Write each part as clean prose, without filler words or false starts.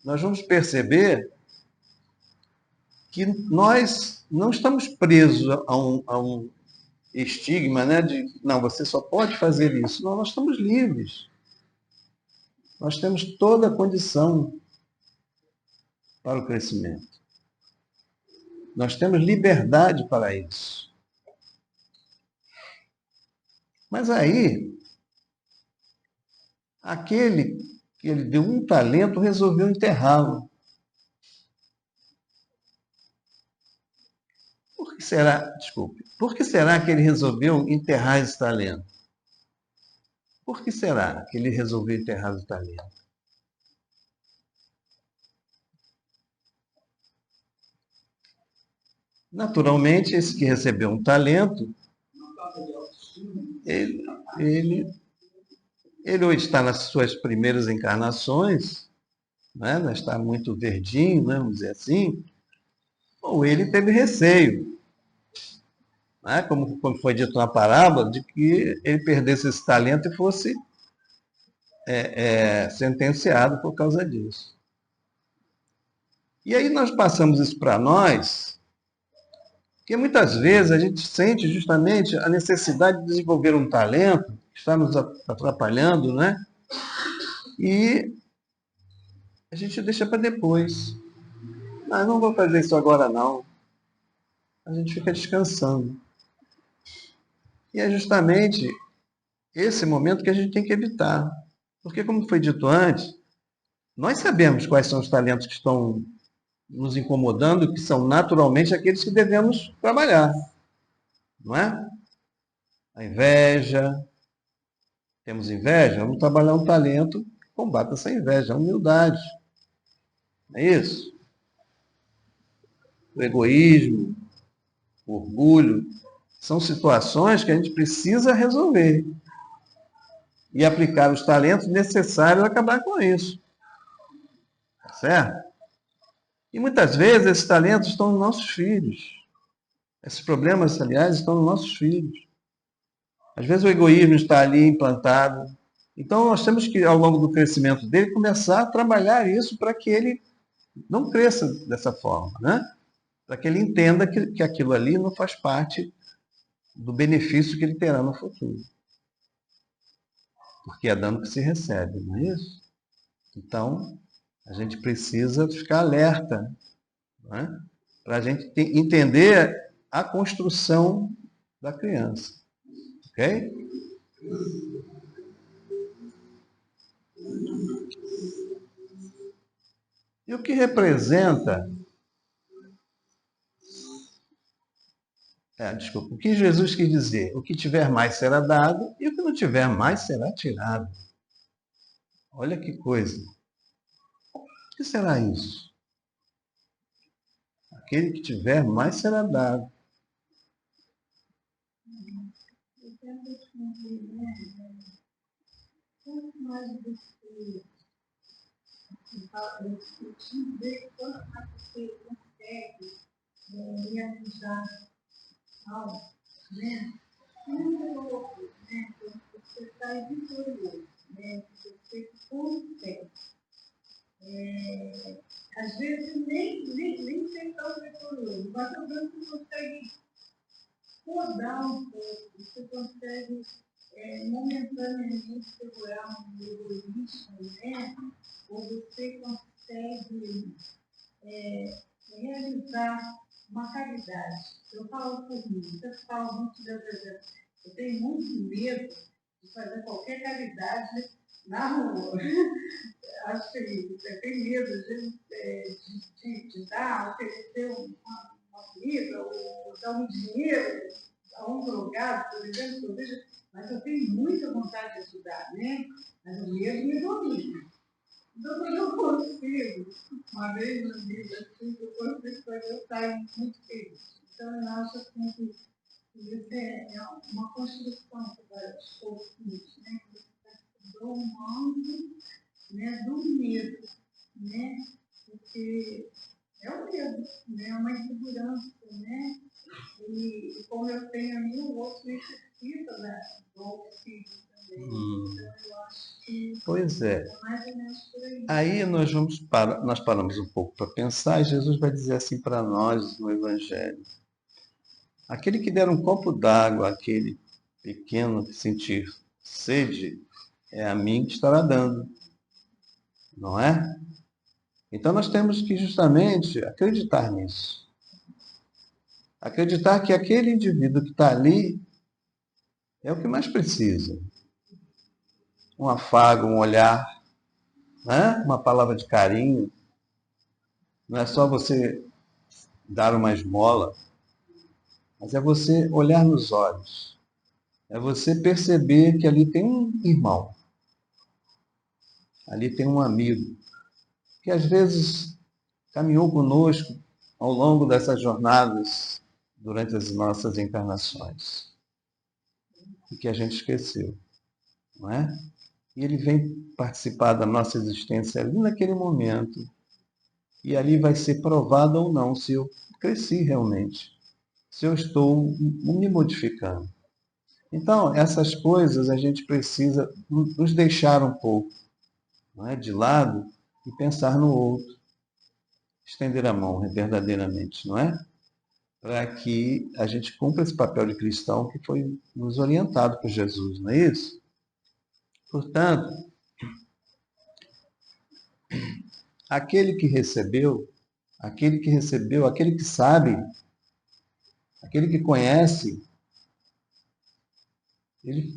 nós vamos perceber que nós não estamos presos a um estigma, né, de, não, você só pode fazer isso. Não, nós estamos livres. Nós temos toda a condição para o crescimento. Nós temos liberdade para isso. Mas aí, aquele que ele deu um talento resolveu enterrá-lo. Por que será, desculpe, por que será que ele resolveu enterrar esse talento? Por que será que ele resolveu enterrar o talento? Naturalmente, esse que recebeu um talento, ele, ele, ele hoje está nas suas primeiras encarnações, né? Está muito verdinho, né? Vamos dizer assim, ou ele teve receio, né? Como foi dito na parábola, de que ele perdesse esse talento e fosse sentenciado por causa disso. E aí nós passamos isso para nós, porque muitas vezes a gente sente justamente a necessidade de desenvolver um talento que está nos atrapalhando, né? E a gente deixa para depois. Ah, não vou fazer isso agora não. A gente fica descansando. E é justamente esse momento que a gente tem que evitar. Porque, como foi dito antes, nós sabemos quais são os talentos que estão nos incomodando, que são naturalmente aqueles que devemos trabalhar. Não é? A inveja. Temos inveja? Vamos trabalhar um talento que combata essa inveja, a humildade. Não é isso? O egoísmo, o orgulho, são situações que a gente precisa resolver e aplicar os talentos necessários a acabar com isso. Tá certo? E muitas vezes esses talentos estão nos nossos filhos. Esses problemas, aliás, estão nos nossos filhos. Às vezes o egoísmo está ali implantado. Então nós temos que, ao longo do crescimento dele, começar a trabalhar isso para que ele não cresça dessa forma, né? Para que ele entenda que aquilo ali não faz parte do benefício que ele terá no futuro. Porque é dano que se recebe, não é isso? Então, a gente precisa ficar alerta, né? Para a gente entender a construção da criança. Ok? E o que representa, desculpa, o que Jesus quis dizer? O que tiver mais será dado e o que não tiver mais será tirado. Olha que coisa. O que será isso? Aquele que tiver mais será dado. Quanto mais você ver quanto mais você consegue realizar algo, né? Não é louco, né? Você está vitorioso, né? Você consegue. Às vezes nem ser tão vitorioso, mas talvez você consegue rodar um pouco, você consegue momentaneamente segurar um egoísmo, né? Ou você consegue realizar uma caridade. Eu falo por mim, eu falo muito de exemplo. Eu tenho muito medo de fazer qualquer caridade na rua. Acho que você tem medo de dar, oferecer uma comida, ou dar um dinheiro a um drogado, por exemplo, que eu vejo, mas eu tenho muita vontade de ajudar, né? Mas o medo me domina. Então, eu não consigo, uma vez na vida, assim, que eu consigo fazer, eu saio muito feliz. Então, eu acho assim, que isso é uma construção que vai aos pouquinhos, né? Que você está se domando, né, do medo, né? Porque é o medo, né? É uma insegurança, né? E como eu tenho a mim, o outro necessita, né? Do auxílio Eu acho que Pois é. é mais ou menos por aí. Aí nós paramos um pouco para pensar, e Jesus vai dizer assim para nós no Evangelho: aquele que der um copo d'água àquele pequeno que sentir sede, é a mim que estará dando, não é? Então nós temos que justamente acreditar nisso. Acreditar que aquele indivíduo que está ali é o que mais precisa. Um afago, um olhar, né? Uma palavra de carinho. Não é só você dar uma esmola, mas é você olhar nos olhos. É você perceber que ali tem um irmão, ali tem um amigo, que às vezes caminhou conosco ao longo dessas jornadas, durante as nossas encarnações, e que a gente esqueceu, não é? E ele vem participar da nossa existência ali naquele momento, e ali vai ser provado ou não se eu cresci realmente, se eu estou me modificando. Então, essas coisas a gente precisa nos deixar um pouco, não é, de lado e pensar no outro, estender a mão verdadeiramente, não é? Para que a gente cumpra esse papel de cristão que foi nos orientado por Jesus, não é isso? Portanto, aquele que recebeu, aquele que sabe, aquele que conhece,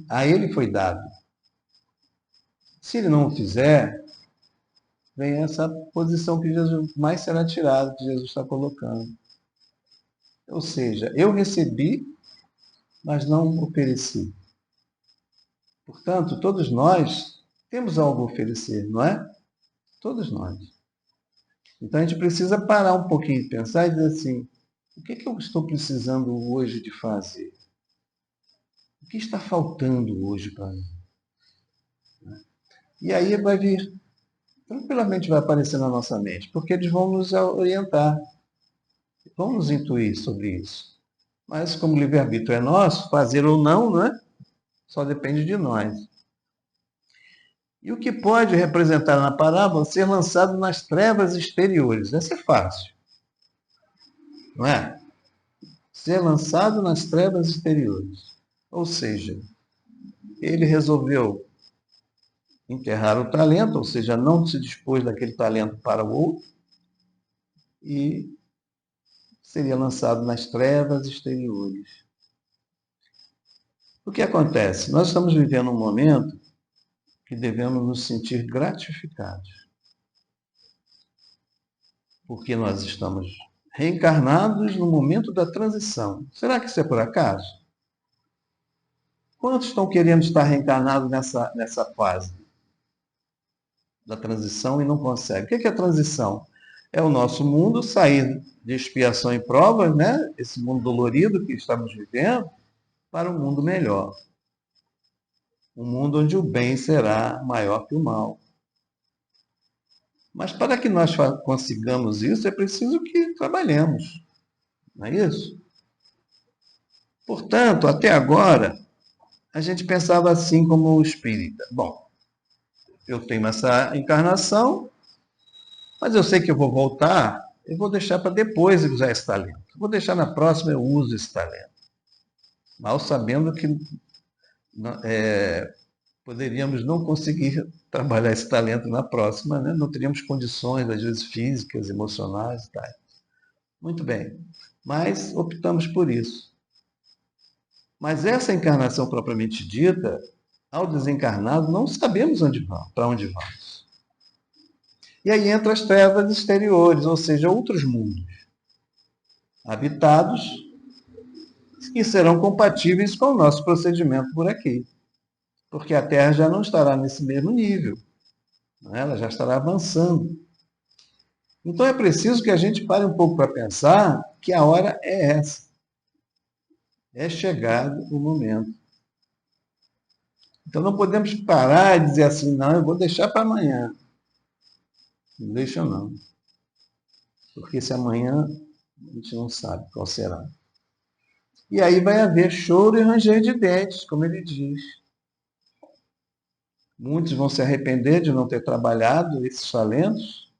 a ele foi dado. Se ele não o fizer, vem essa posição que Jesus mais será tirado, que Jesus está colocando. Ou seja, eu recebi, mas não ofereci. Portanto, todos nós temos algo a oferecer, não é? Todos nós. Então a gente precisa parar um pouquinho e pensar e dizer assim, o que eu estou precisando hoje de fazer? O que está faltando hoje para mim? E aí vai vir, tranquilamente vai aparecer na nossa mente, porque eles vão nos orientar, vão nos intuir sobre isso. Mas como o livre-arbítrio é nosso, fazer ou não, né? Só depende de nós. E o que pode representar na parábola ser lançado nas trevas exteriores? Essa é fácil, não é? Ser lançado nas trevas exteriores. Ou seja, ele resolveu enterrar o talento, ou seja, não se dispôs daquele talento para o outro, e seria lançado nas trevas exteriores. O que acontece? Nós estamos vivendo um momento que devemos nos sentir gratificados, porque nós estamos reencarnados no momento da transição. Será que isso é por acaso? Quantos estão querendo estar reencarnados nessa fase da transição e não conseguem? O que é a transição? É o nosso mundo sair de expiação e provas, né? Esse mundo dolorido que estamos vivendo, para um mundo melhor. Um mundo onde o bem será maior que o mal. Mas para que nós consigamos isso, é preciso que trabalhemos. Não é isso? Portanto, até agora, a gente pensava assim como o espírita. Bom, eu tenho essa encarnação, mas eu sei que eu vou voltar, eu vou deixar para depois usar esse talento. Vou deixar na próxima, eu uso esse talento. Mal sabendo que poderíamos não conseguir trabalhar esse talento na próxima, né? Não teríamos condições, às vezes físicas, emocionais e tal. Muito bem, mas optamos por isso. Mas essa encarnação propriamente dita, ao desencarnado, não sabemos onde vamos, para onde vamos. E aí entra as trevas exteriores, ou seja, outros mundos, habitados, que serão compatíveis com o nosso procedimento por aqui. Porque a Terra já não estará nesse mesmo nível, né? Ela já estará avançando. Então é preciso que a gente pare um pouco para pensar que a hora é essa. É chegado o momento. Então não podemos parar e dizer assim, não, eu vou deixar para amanhã. Não deixa não. Porque esse amanhã a gente não sabe qual será. E aí vai haver choro e ranger de dentes, como ele diz. Muitos vão se arrepender de não ter trabalhado esses talentos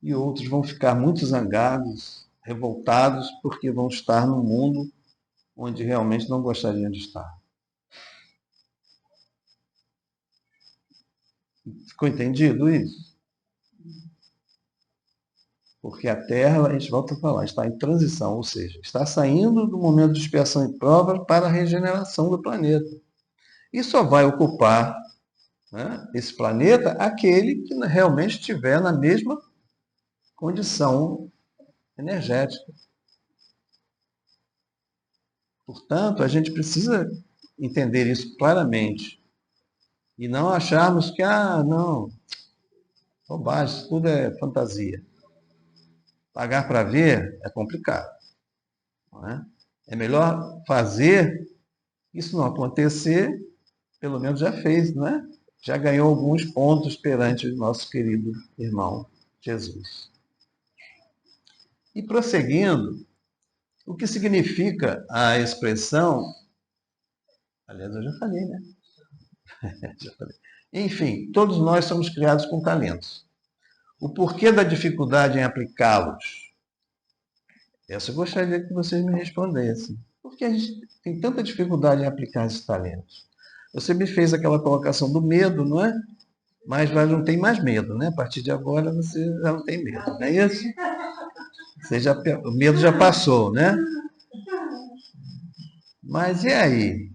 e outros vão ficar muito zangados, revoltados, porque vão estar num mundo onde realmente não gostariam de estar. Ficou entendido isso? Porque a Terra, a gente volta a falar, está em transição, ou seja, está saindo do momento de expiação e prova para a regeneração do planeta. E só vai ocupar, né, esse planeta aquele que realmente estiver na mesma condição energética. Portanto, a gente precisa entender isso claramente e não acharmos que, não, bobagem, isso tudo é fantasia. Pagar para ver é complicado. Não é? É melhor fazer, isso não acontecer, pelo menos já fez, não é? Já ganhou alguns pontos perante o nosso querido irmão Jesus. E prosseguindo, o que significa a expressão, aliás, eu já falei, né? Já falei. Enfim, todos nós somos criados com talentos. O porquê da dificuldade em aplicá-los? Essa eu gostaria que vocês me respondessem. Por que a gente tem tanta dificuldade em aplicar esses talentos? Você me fez aquela colocação do medo, não é? Mas não tem mais medo, né? A partir de agora você já não tem medo, não é isso? O medo já passou, né? Mas e aí?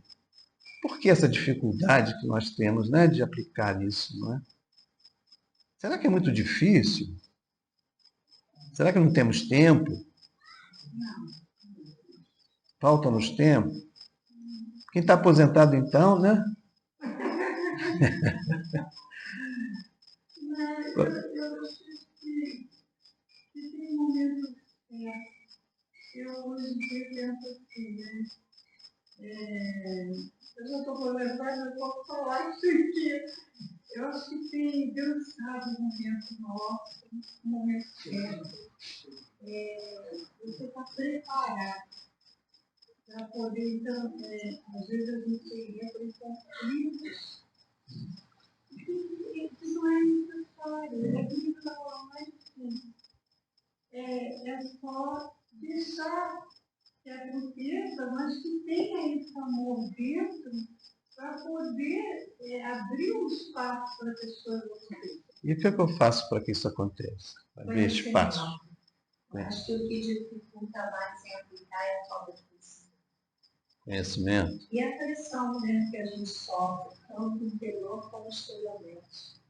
Por que essa dificuldade que nós temos, né, de aplicar isso, não é? Será que é muito difícil? Será que não temos tempo? Falta-nos tempo? Quem está aposentado então, né? Eu acho que tem momentos. Eu hoje em dia penso assim, né? Eu já estou aposentada, eu posso falar isso aqui. Eu acho que tem Deus sabe o momento nosso, o momento certo. Você está preparado para poder, então, às vezes a gente entra em conflitos que não é necessário. É aquilo que eu estava falando mais assim. É só deixar que aconteça, mas que tenha esse amor dentro para poder abrir um espaço para as pessoas acontecerem. E o que é que eu faço para que isso aconteça? Para abrir espaço. Acho que o que dificulta mais em aplicar é a falta de conhecimento. E a pressão, né, que a gente sofre, tanto interior como exteriormente.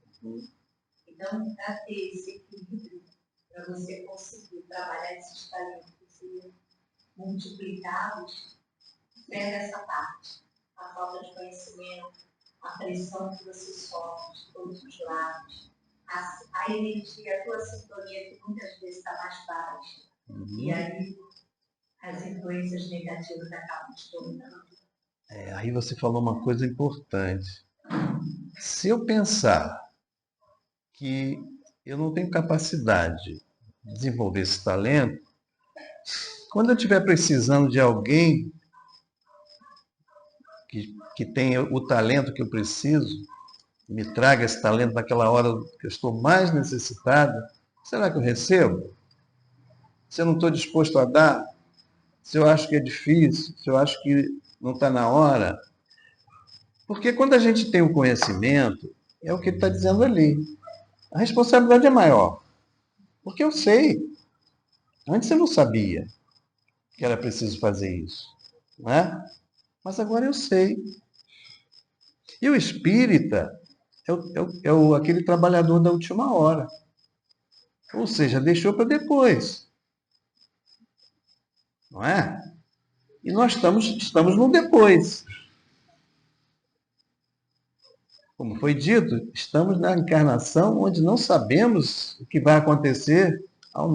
Então, para ter esse equilíbrio, para você conseguir trabalhar esses talentos e multiplicá-los, pega essa parte. A falta de conhecimento, a pressão que você sofre de todos os lados, a energia, a tua sintonia que muitas vezes está mais baixa. E aí as influências negativas acabam te dominando. Aí você falou uma coisa importante. Se eu pensar que eu não tenho capacidade de desenvolver esse talento, quando eu estiver precisando de alguém que tenha o talento que eu preciso, me traga esse talento naquela hora que eu estou mais necessitado, será que eu recebo? Se eu não estou disposto a dar, se eu acho que é difícil, se eu acho que não está na hora. Porque quando a gente tem o conhecimento, é o que ele está dizendo ali. A responsabilidade é maior. Porque eu sei. Antes eu não sabia que era preciso fazer isso. Não é? Mas agora eu sei. E o espírita aquele trabalhador da última hora. Ou seja, deixou para depois. Não é? E nós estamos no depois. Como foi dito, estamos na encarnação onde não sabemos o que vai acontecer ao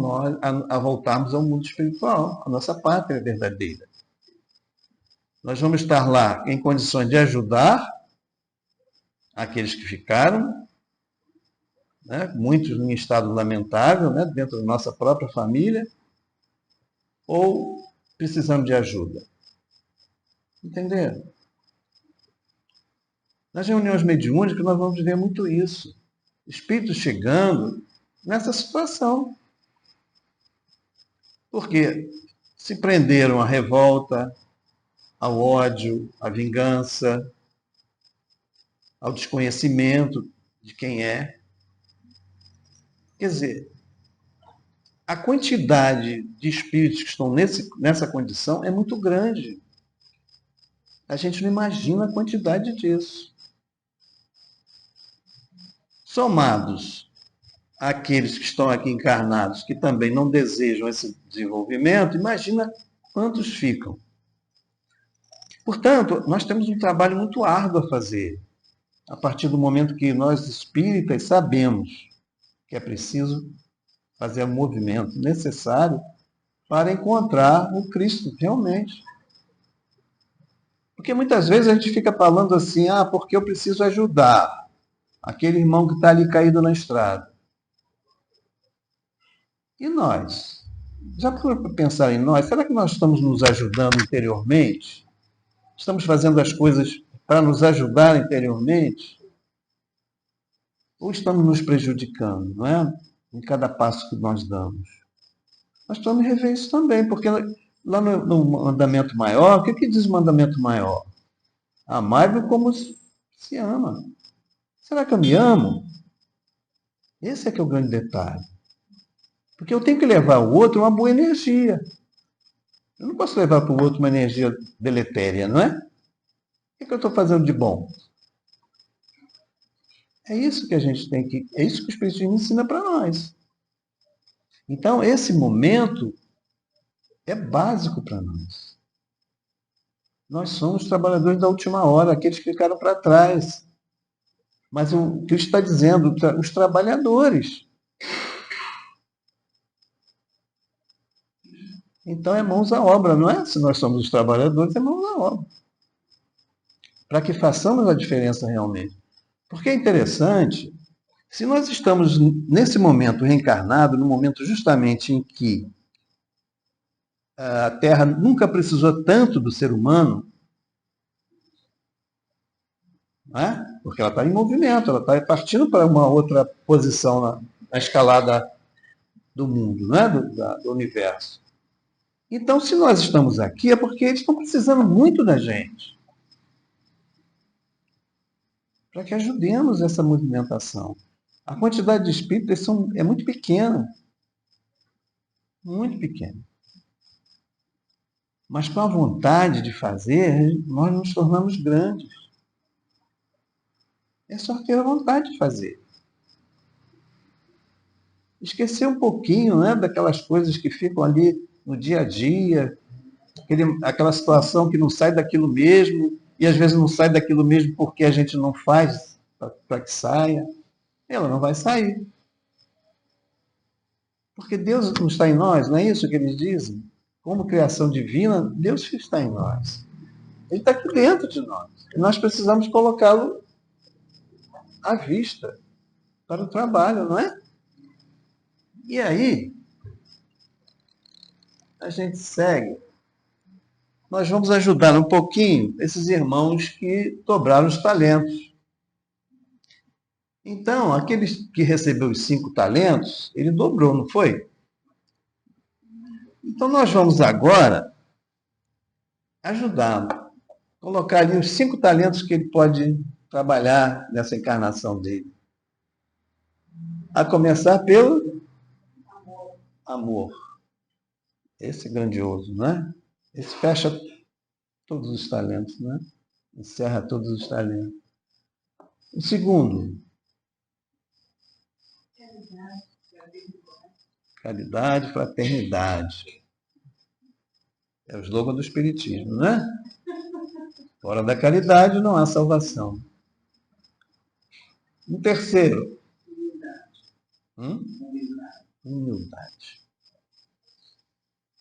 voltarmos ao mundo espiritual, a nossa pátria verdadeira. Nós vamos estar lá em condições de ajudar aqueles que ficaram, né? Muitos em estado lamentável, né? Dentro da nossa própria família, ou precisando de ajuda. Entenderam? Nas reuniões mediúnicas nós vamos ver muito isso. Espíritos chegando nessa situação. Porque se prenderam à revolta, ao ódio, à vingança, ao desconhecimento de quem é. Quer dizer, a quantidade de espíritos que estão nessa condição é muito grande. A gente não imagina a quantidade disso. Somados àqueles que estão aqui encarnados, que também não desejam esse desenvolvimento, imagina quantos ficam. Portanto, nós temos um trabalho muito árduo a fazer, a partir do momento que nós espíritas sabemos que é preciso fazer o movimento necessário para encontrar o Cristo realmente. Porque muitas vezes a gente fica falando assim, porque eu preciso ajudar aquele irmão que está ali caído na estrada. E nós? Já foi para pensar em nós? Será que nós estamos nos ajudando interiormente? Estamos fazendo as coisas para nos ajudar interiormente? Ou estamos nos prejudicando, não é? Em cada passo que nós damos. Nós precisamos rever isso também, porque lá no mandamento maior, o que diz o mandamento maior? Amai-vos como se ama. Será que eu me amo? Esse é que é o grande detalhe. Porque eu tenho que levar ao outro uma boa energia. Eu não posso levar para o outro uma energia deletéria, não é? O que eu estou fazendo de bom? É isso que a gente tem que... É isso que o Espiritismo ensina para nós. Então, esse momento é básico para nós. Nós somos trabalhadores da última hora, aqueles que ficaram para trás. Mas o que está dizendo, os trabalhadores. Então, é mãos à obra, não é? Se nós somos os trabalhadores, é mãos à obra. Para que façamos a diferença realmente. Porque é interessante, se nós estamos nesse momento reencarnado, no momento justamente em que a Terra nunca precisou tanto do ser humano, não é? Porque ela está em movimento, ela está partindo para uma outra posição na escalada do mundo, não é? do universo. Então, se nós estamos aqui, é porque eles estão precisando muito da gente. Para que ajudemos essa movimentação. A quantidade de espíritos é muito pequena. Muito pequena. Mas com a vontade de fazer, nós nos tornamos grandes. É só ter a vontade de fazer. Esquecer um pouquinho, né, daquelas coisas que ficam ali no dia a dia, aquela situação que não sai daquilo mesmo, e às vezes não sai daquilo mesmo porque a gente não faz para que saia. Ela não vai sair. Porque Deus não está em nós, não é isso que eles dizem? Como criação divina, Deus está em nós. Ele está aqui dentro de nós. E nós precisamos colocá-lo à vista para o trabalho, não é? E aí, a gente segue. Nós vamos ajudar um pouquinho esses irmãos que dobraram os talentos. Então, aqueles que recebeu os 5 talentos, ele dobrou, não foi? Então, nós vamos agora ajudá-lo. Colocar ali os 5 talentos que ele pode trabalhar nessa encarnação dele. A começar pelo amor. Esse é grandioso, não é? Esse fecha todos os talentos, né? Encerra todos os talentos. O segundo, caridade, fraternidade. É o slogan do Espiritismo, né? Fora da caridade não há salvação. O terceiro, humildade.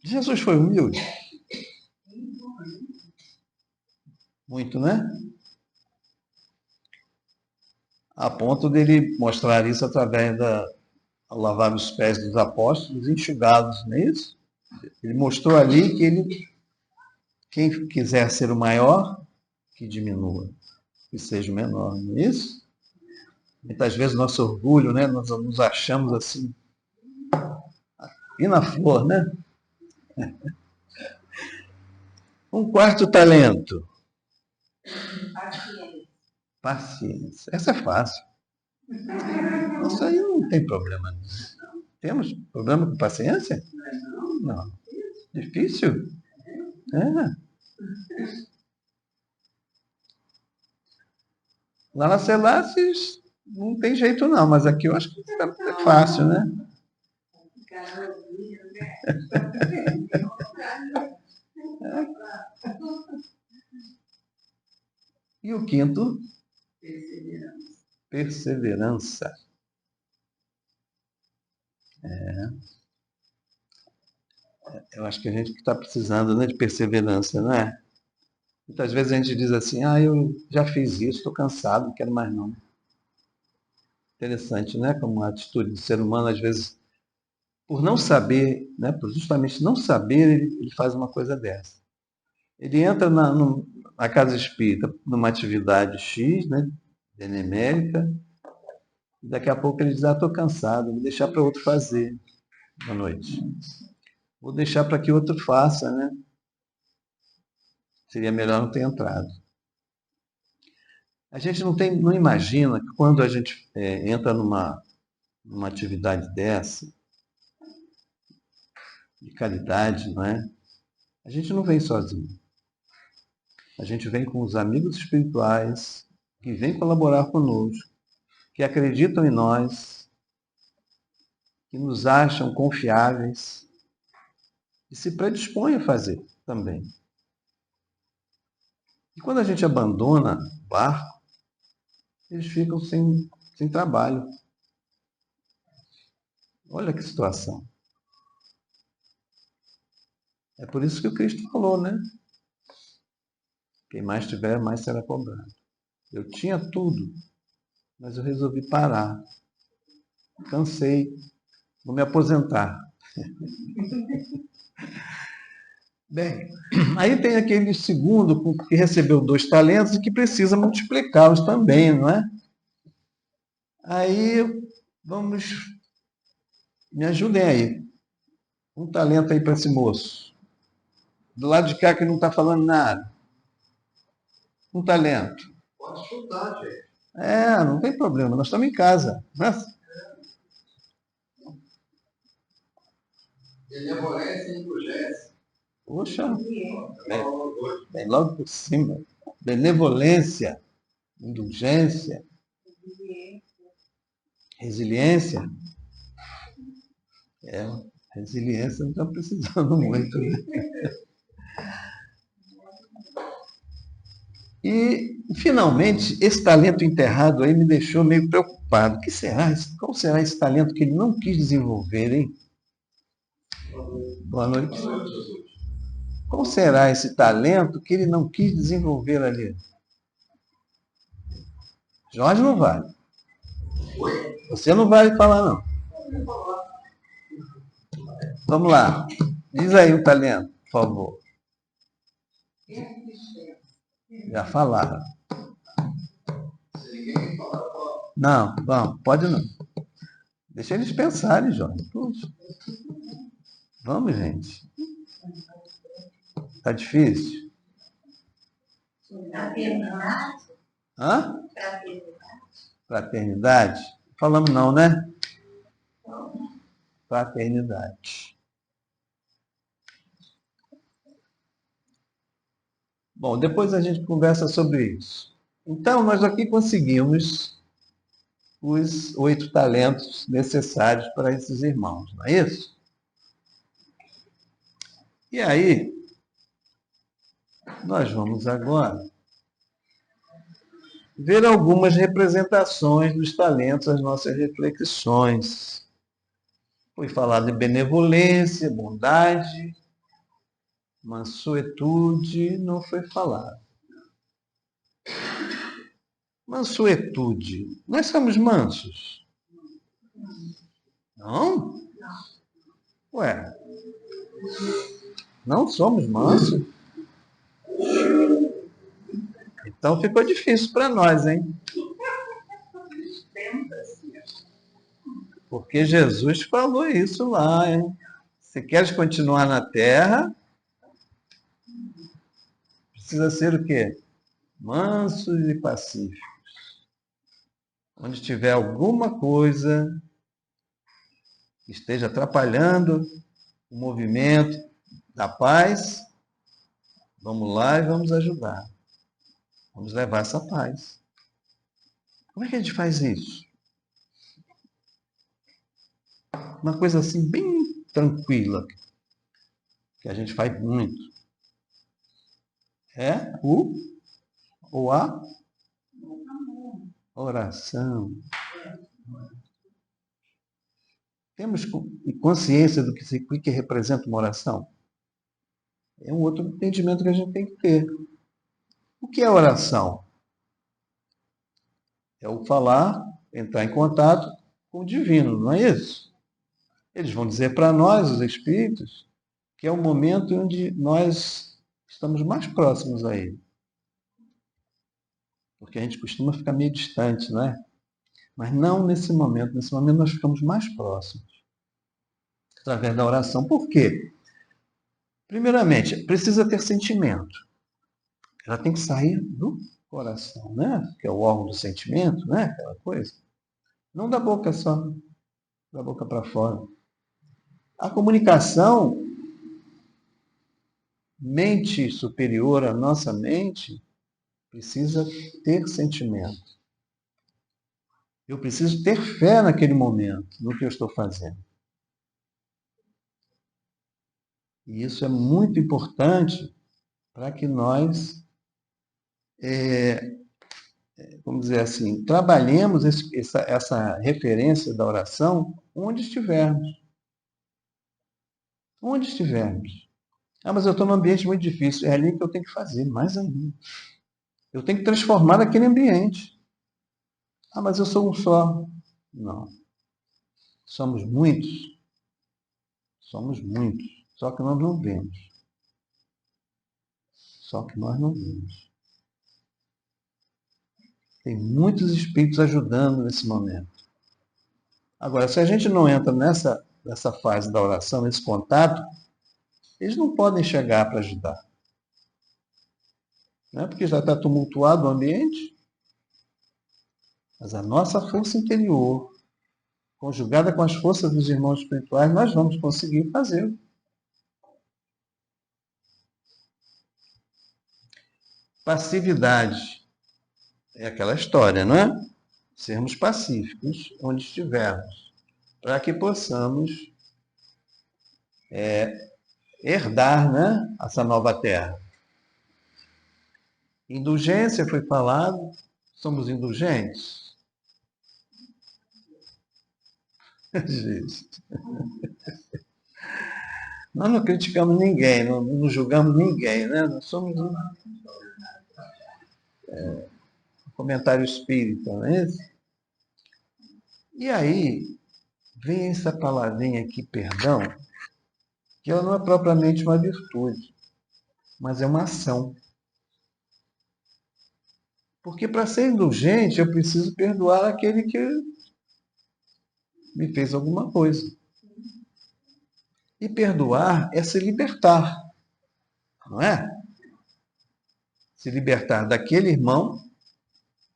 Jesus foi humilde? Muito, né? A ponto dele mostrar isso através ao lavar os pés dos apóstolos enxugados, não é isso? Ele mostrou ali que quem quiser ser o maior, que diminua. que seja o menor, não é isso? Muitas vezes nosso orgulho, né? Nós nos achamos assim, e na flor, né? Um quarto talento, paciência. Essa é fácil. Isso aí não tem problema. Temos problema com paciência? Não. Difícil? É. Lá na Celáceos não tem jeito não, mas aqui eu acho que é fácil, né? E o quinto? Perseverança. Eu acho que a gente está precisando, né, de perseverança, não é? Muitas vezes a gente diz assim, eu já fiz isso, estou cansado, não quero mais não. Interessante, né? Como a atitude do ser humano, às vezes, por não saber, né, por justamente não saber, ele faz uma coisa dessa. Ele entra na casa espírita numa atividade X, né, benemérita, e daqui a pouco ele diz, estou cansado, vou deixar para outro fazer à noite. Vou deixar para que outro faça, né? Seria melhor não ter entrado. A gente não imagina que quando a gente entra numa atividade dessa, de caridade, não é? A gente não vem sozinho. A gente vem com os amigos espirituais que vêm colaborar conosco, que acreditam em nós, que nos acham confiáveis e se predispõem a fazer também. E quando a gente abandona o barco, eles ficam sem trabalho. Olha que situação. É por isso que o Cristo falou, né? Quem mais tiver, mais será cobrado. Eu tinha tudo, mas eu resolvi parar. Cansei, vou me aposentar. Bem, aí tem aquele segundo que recebeu 2 talentos e que precisa multiplicá-los também, não é? Aí, me ajudem aí. Um talento aí para esse moço. Do lado de cá que não está falando nada. Um talento. Pode chutar, gente. Não tem problema, nós estamos em casa. Né? Benevolência e indulgência. Poxa, bem logo por cima. Benevolência, indulgência, resiliência. Resiliência não está precisando muito. Né? E, finalmente, esse talento enterrado aí me deixou meio preocupado. Qual será esse talento que ele não quis desenvolver, hein? Boa noite. Qual será esse talento que ele não quis desenvolver ali? Jorge não vale. Você não vai falar, não. Vamos lá. Diz aí o talento, por favor. Já falaram. Não, pode não. Deixa eles pensarem, Jorge. Puxa. Vamos, gente. Tá difícil? Fraternidade? Hã? Fraternidade? Falamos não, né? Fraternidade. Bom, depois a gente conversa sobre isso. Então, nós aqui conseguimos os 8 talentos necessários para esses irmãos, não é isso? E aí, nós vamos agora ver algumas representações dos talentos, as nossas reflexões. Foi falado de benevolência, bondade, mansuetude, não foi falado. Mansuetude. Nós somos mansos? Não? Ué, não somos mansos? Então ficou difícil para nós, hein? Porque Jesus falou isso lá, hein? Se queres continuar na terra, precisa ser o quê? Mansos e pacíficos. Onde tiver alguma coisa que esteja atrapalhando o movimento da paz, vamos lá e vamos ajudar. Vamos levar essa paz. Como é que a gente faz isso? Uma coisa assim bem tranquila, que a gente faz muito. É ou a oração. Temos consciência do que representa uma oração? É um outro entendimento que a gente tem que ter. O que é oração? É o falar, entrar em contato com o divino, não é isso? Eles vão dizer para nós, os espíritos, que é o momento onde nós estamos mais próximos a ele. Porque a gente costuma ficar meio distante, não é? Mas não nesse momento. Nesse momento nós ficamos mais próximos. Através da oração. Por quê? Primeiramente, precisa ter sentimento. Ela tem que sair do coração, né? Que é o órgão do sentimento, né? Aquela coisa. Não da boca só, da boca para fora. A comunicação, mente superior à nossa mente, precisa ter sentimento. Eu preciso ter fé naquele momento, no que eu estou fazendo. E isso é muito importante para que nós, vamos dizer assim, trabalhemos essa referência da oração onde estivermos. Onde estivermos. Ah, mas eu estou num ambiente muito difícil. É ali que eu tenho que fazer, mais ainda. Eu tenho que transformar aquele ambiente. Ah, mas eu sou um só. Não. Somos muitos. Somos muitos. Só que nós não vemos. Só que nós não vemos. Tem muitos espíritos ajudando nesse momento. Agora, se a gente não entra nessa fase da oração, nesse contato, eles não podem chegar para ajudar. Não é porque já está tumultuado o ambiente, mas a nossa força interior, conjugada com as forças dos irmãos espirituais, nós vamos conseguir fazê-lo. Passividade. É aquela história, não é? Sermos pacíficos onde estivermos, para que possamos herdar, né, essa nova terra. Indulgência foi falado. Somos indulgentes? Gente, nós não criticamos ninguém, não julgamos ninguém, né? Nós somos um comentário espírita, não é isso? E aí, vem essa palavrinha aqui, perdão, que ela não é propriamente uma virtude, mas é uma ação. Porque para ser indulgente, eu preciso perdoar aquele que me fez alguma coisa. E perdoar é se libertar, não é? Se libertar daquele irmão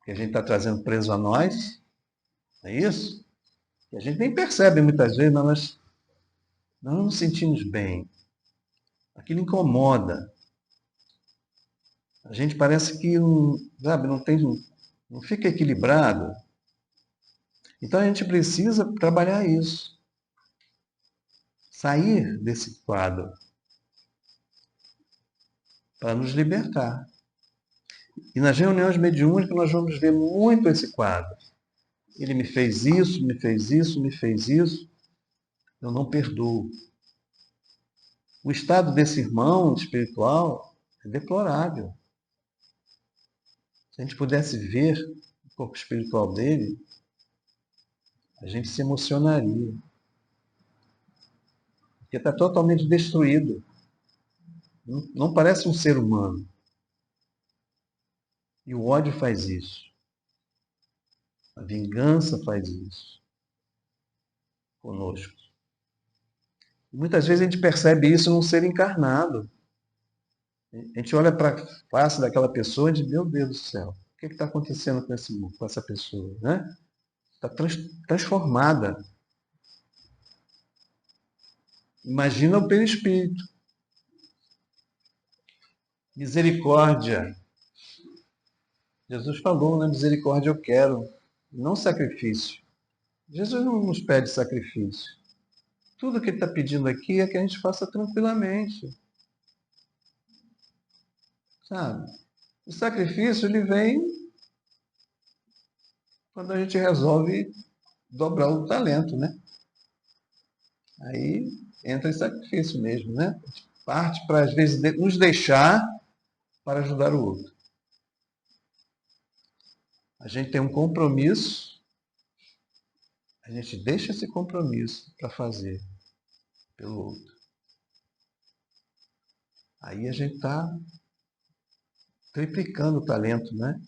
que a gente está trazendo preso a nós, é isso? Que a gente nem percebe muitas vezes, nós não nos sentimos bem. Aquilo incomoda. A gente parece que sabe, não fica equilibrado. Então a gente precisa trabalhar isso. Sair desse quadro para nos libertar. E nas reuniões mediúnicas nós vamos ver muito esse quadro. Ele me fez isso, me fez isso, me fez isso. Eu não perdoo. O estado desse irmão espiritual é deplorável. Se a gente pudesse ver o corpo espiritual dele, a gente se emocionaria. Porque está totalmente destruído. Não parece um ser humano. E o ódio faz isso. A vingança faz isso conosco. E muitas vezes a gente percebe isso num ser encarnado. A gente olha para a face daquela pessoa e diz, meu Deus do céu, o que está acontecendo com essa pessoa? Né? Está transformada. Imagina o perispírito. Misericórdia. Jesus falou, né? Misericórdia eu quero, não sacrifício. Jesus não nos pede sacrifício. Tudo que ele está pedindo aqui é que a gente faça tranquilamente. Sabe? O sacrifício, ele vem quando a gente resolve dobrar o talento, né? Aí entra em sacrifício mesmo, né? A gente parte para, às vezes, nos deixar para ajudar o outro. A gente tem um compromisso, a gente deixa esse compromisso para fazer pelo outro. Aí a gente está triplicando o talento, né?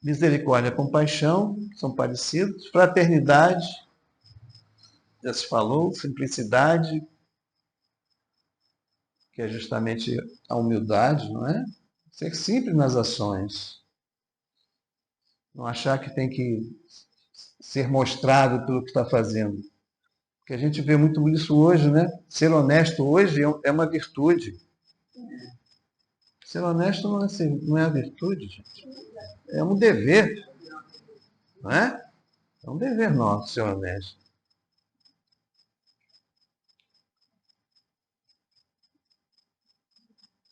Misericórdia e compaixão são parecidos. Fraternidade, já se falou. Simplicidade, que é justamente a humildade, não é? Ser simples nas ações. Não achar que tem que ser mostrado pelo que está fazendo. Porque a gente vê muito isso hoje, né? Ser honesto hoje é uma virtude. Ser honesto não é a virtude, gente. É um dever, não é? É um dever nosso ser honesto.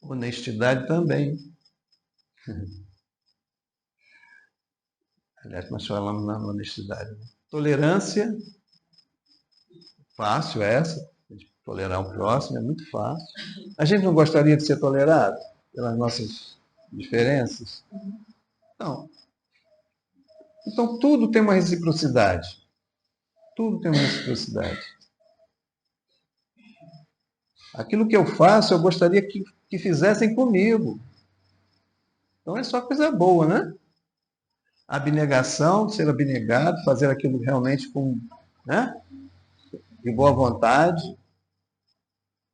Honestidade também. Aliás, nós falamos na honestidade. Né? Tolerância, fácil essa. Tolerar o próximo é muito fácil. A gente não gostaria de ser tolerado pelas nossas diferenças? Não. Então, tudo tem uma reciprocidade. Tudo tem uma reciprocidade. Aquilo que eu faço, eu gostaria que fizessem comigo. Então, é só coisa boa, né? Abnegação, ser abnegado, fazer aquilo realmente com, né? De boa vontade,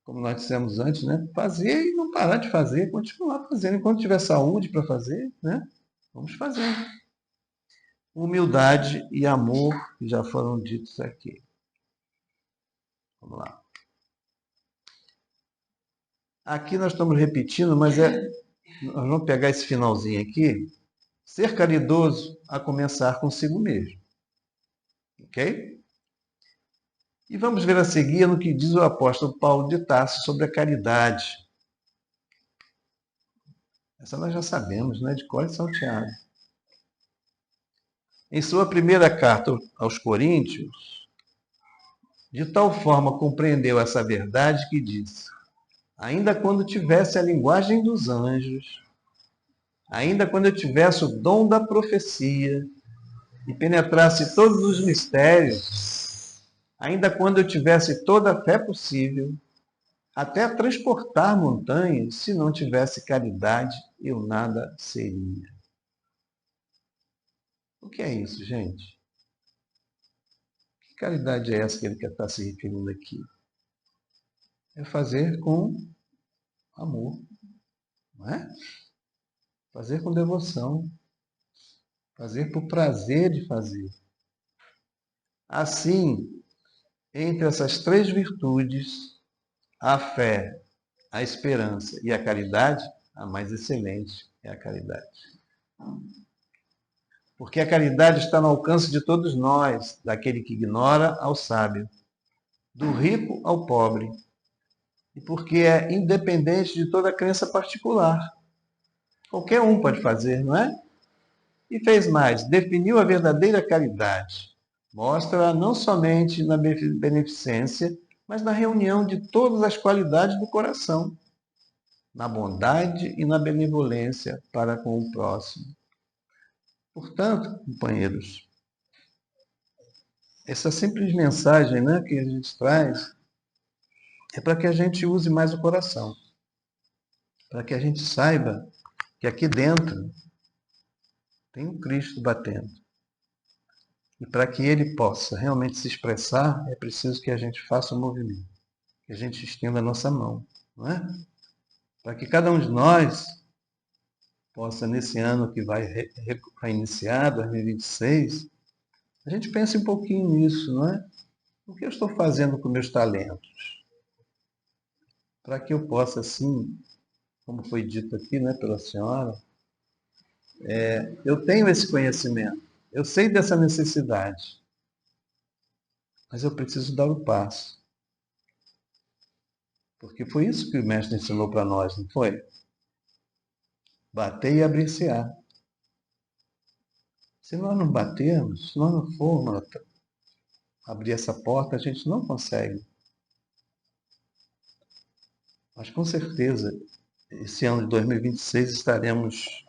como nós dissemos antes, né? Fazer e não parar de fazer, continuar fazendo. Enquanto tiver saúde para fazer, né? Vamos fazendo. Humildade e amor, que já foram ditos aqui. Vamos lá. Aqui nós estamos repetindo, mas nós vamos pegar esse finalzinho aqui. Ser caridoso a começar consigo mesmo. Ok? E vamos ver a seguir no que diz o apóstolo Paulo de Tarso sobre a caridade. Essa nós já sabemos, né? De cor e salteado. Em sua primeira carta aos Coríntios, de tal forma compreendeu essa verdade que disse: ainda quando tivesse a linguagem dos anjos, ainda quando eu tivesse o dom da profecia e penetrasse todos os mistérios, ainda quando eu tivesse toda a fé possível, até transportar montanhas, se não tivesse caridade, eu nada seria. O que é isso, gente? Que caridade é essa que ele está se referindo aqui? É fazer com amor, não é? Fazer com devoção, fazer por prazer de fazer. Assim, entre essas três virtudes, a fé, a esperança e a caridade, a mais excelente é a caridade. Porque a caridade está no alcance de todos nós, daquele que ignora ao sábio, do rico ao pobre, e porque é independente de toda crença particular. Qualquer um pode fazer, não é? E fez mais, definiu a verdadeira caridade. Mostra-a não somente na beneficência, mas na reunião de todas as qualidades do coração, na bondade e na benevolência para com o próximo. Portanto, companheiros, essa simples mensagem, né, que a gente traz é para que a gente use mais o coração. para que a gente saiba que aqui dentro tem um Cristo batendo. E para que ele possa realmente se expressar, é preciso que a gente faça um movimento, que a gente estenda a nossa mão, não é? Para que cada um de nós possa, nesse ano que vai iniciar, 2026, a gente pense um pouquinho nisso, não é? O que eu estou fazendo com meus talentos? Para que eu possa, assim, como foi dito aqui, né, pela senhora, eu tenho esse conhecimento, eu sei dessa necessidade, mas eu preciso dar o passo. Porque foi isso que o mestre ensinou para nós, não foi? Bater e abrir-se-á. Se nós não batermos, se nós não formos abrir essa porta, a gente não consegue. Mas com certeza, esse ano de 2026 estaremos...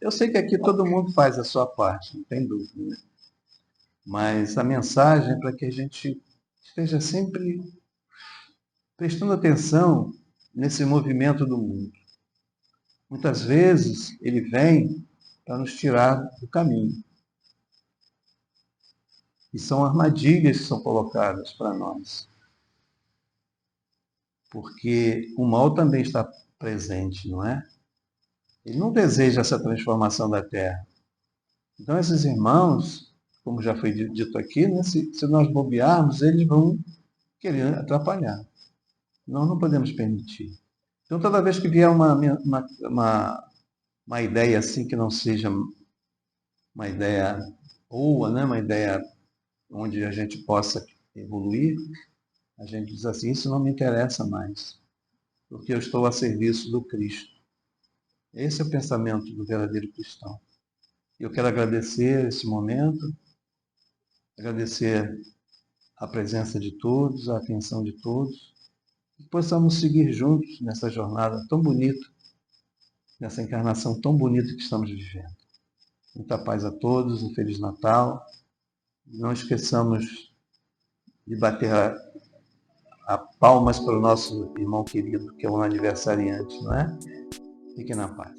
Eu sei que aqui todo mundo faz a sua parte, não tem dúvida, né? Mas a mensagem é para que a gente esteja sempre prestando atenção nesse movimento do mundo. Muitas vezes ele vem para nos tirar do caminho. E são armadilhas que são colocadas para nós. Porque o mal também está presente, não é? Ele não deseja essa transformação da Terra. Então esses irmãos, como já foi dito aqui, né, se nós bobearmos, eles vão querer atrapalhar. Nós não podemos permitir. Então toda vez que vier uma ideia assim que não seja uma ideia boa, né, uma ideia onde a gente possa evoluir, a gente diz assim, isso não me interessa mais, porque eu estou a serviço do Cristo. Esse é o pensamento do verdadeiro cristão. Eu quero agradecer esse momento, agradecer a presença de todos, a atenção de todos, e possamos seguir juntos nessa jornada tão bonita, nessa encarnação tão bonita que estamos vivendo. Muita paz a todos, um Feliz Natal. Não esqueçamos de bater a palmas para o nosso irmão querido, que é um aniversariante, não é? Fiquem na paz.